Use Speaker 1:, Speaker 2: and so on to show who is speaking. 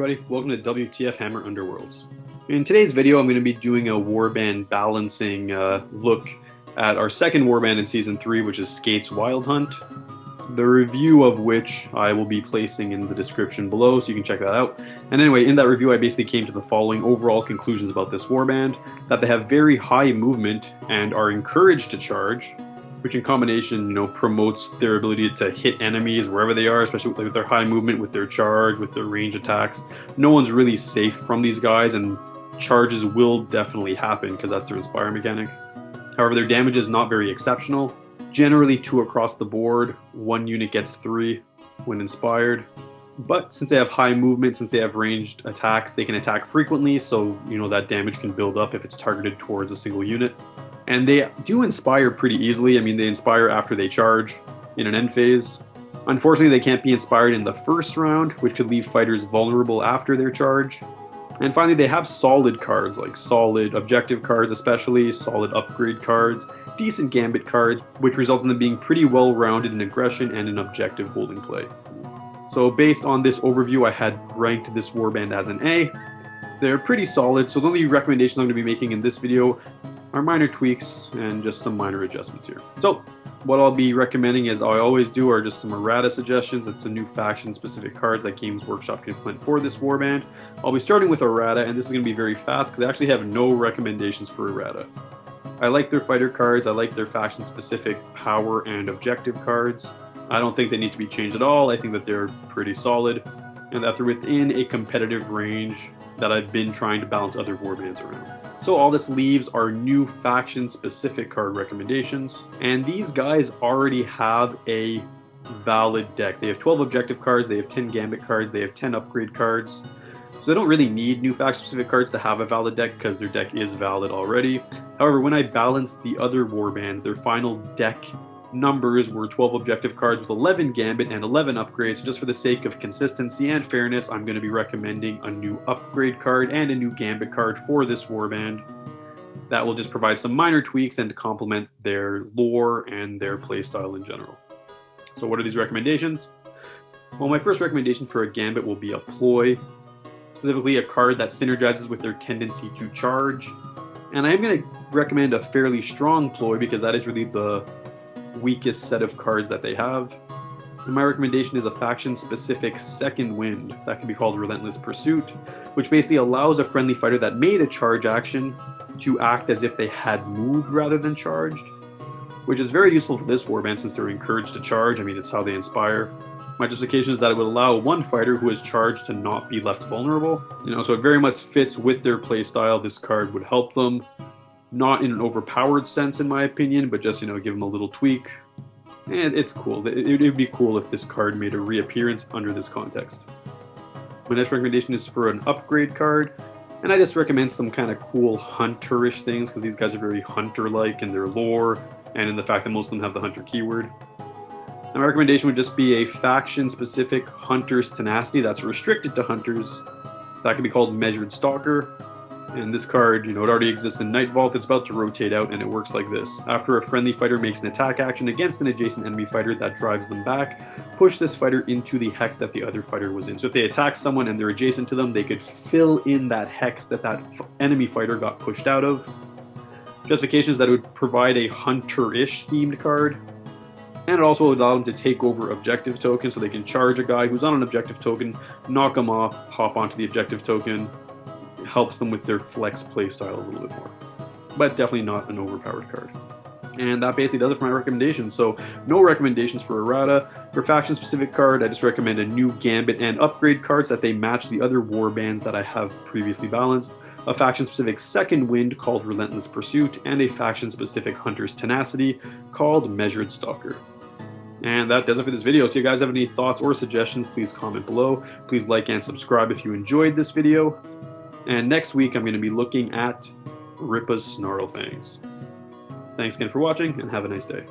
Speaker 1: everybody, welcome to WTF Hammer Underworlds. In today's video I'm going to be doing a warband balancing look at our second warband in Season 3, which is Skaeth's Wild Hunt, the review of which I will be placing in the description below so you can check that out. And anyway, in that review I basically came to the following overall conclusions about this warband: that they have very high movement and are encouraged to charge, which in combination, promotes their ability to hit enemies wherever they are, especially with their high movement, with their charge, with their range attacks. No one's really safe from these guys, and charges will definitely happen because that's their Inspire mechanic. However, their damage is not very exceptional. Generally 2 across the board, 1 unit gets 3 when inspired. But since they have high movement, since they have ranged attacks, they can attack frequently, so that damage can build up if it's targeted towards a single unit. And they do inspire pretty easily. I mean, they inspire after they charge in an end phase. Unfortunately, they can't be inspired in the first round, which could leave fighters vulnerable after their charge. And finally, they have solid cards, like solid objective cards especially, solid upgrade cards, decent gambit cards, which result in them being pretty well-rounded in aggression and in objective holding play. So based on this overview, I had ranked this warband as an A. They're pretty solid, so the only recommendations I'm going to be making in this video are minor tweaks and just some minor adjustments here. So what I'll be recommending, as I always do, are just some errata suggestions. It's the new faction specific cards that Games Workshop can implement for this warband. I'll be starting with errata, and this is going to be very fast because I actually have no recommendations for errata. I like their fighter cards, I like their faction specific power and objective cards. I don't think they need to be changed at all. I think that they're pretty solid and that they're within a competitive range that I've been trying to balance other warbands around. So all this leaves are new faction specific card recommendations, and these guys already have a valid deck. They have 12 objective cards, they have 10 gambit cards, they have 10 upgrade cards. So they don't really need new faction specific cards to have a valid deck because their deck is valid already. However, when I balanced the other warbands, their final deck numbers were 12 objective cards with 11 gambit and 11 upgrades. So just for the sake of consistency and fairness, I'm going to be recommending a new upgrade card and a new gambit card for this warband. That will just provide some minor tweaks and to complement their lore and their playstyle in general. So what are these recommendations? Well, my first recommendation for a gambit will be a ploy, specifically a card that synergizes with their tendency to charge. And I am going to recommend a fairly strong ploy because that is really the weakest set of cards that they have. And my recommendation is a faction specific second wind that can be called Relentless Pursuit, which basically allows a friendly fighter that made a charge action to act as if they had moved rather than charged, which is very useful for this warband since they're encouraged to charge. I mean, it's how they inspire. My justification is that it would allow one fighter who is charged to not be left vulnerable. So it very much fits with their playstyle. This card would help them. Not in an overpowered sense, in my opinion, but just, give them a little tweak. And it's cool. It would be cool if this card made a reappearance under this context. My next recommendation is for an upgrade card. And I just recommend some kind of cool hunter-ish things, because these guys are very hunter-like in their lore, and in the fact that most of them have the hunter keyword. And my recommendation would just be a faction-specific Hunter's Tenacity that's restricted to hunters. That can be called Measured Stalker. And this card, it already exists in Night Vault. It's about to rotate out, and it works like this. After a friendly fighter makes an attack action against an adjacent enemy fighter that drives them back, push this fighter into the hex that the other fighter was in. So if they attack someone and they're adjacent to them, they could fill in that hex that enemy fighter got pushed out of. Justification is that it would provide a hunter-ish themed card. And it also would allow them to take over objective tokens, so they can charge a guy who's on an objective token, knock him off, hop onto the objective token. Helps them with their flex playstyle a little bit more, but definitely not an overpowered card. And that basically does it for my recommendations. So no recommendations for errata. For faction specific card, I just recommend a new gambit and upgrade cards that they match the other warbands that I have previously balanced, a faction specific second wind called Relentless Pursuit, and a faction specific Hunter's Tenacity called Measured Stalker. And that does it for this video. So if you guys have any thoughts or suggestions, please comment below. Please like and subscribe if you enjoyed this video. And next week, I'm going to be looking at Rippa's Snarl Fangs. Thanks again for watching, and have a nice day.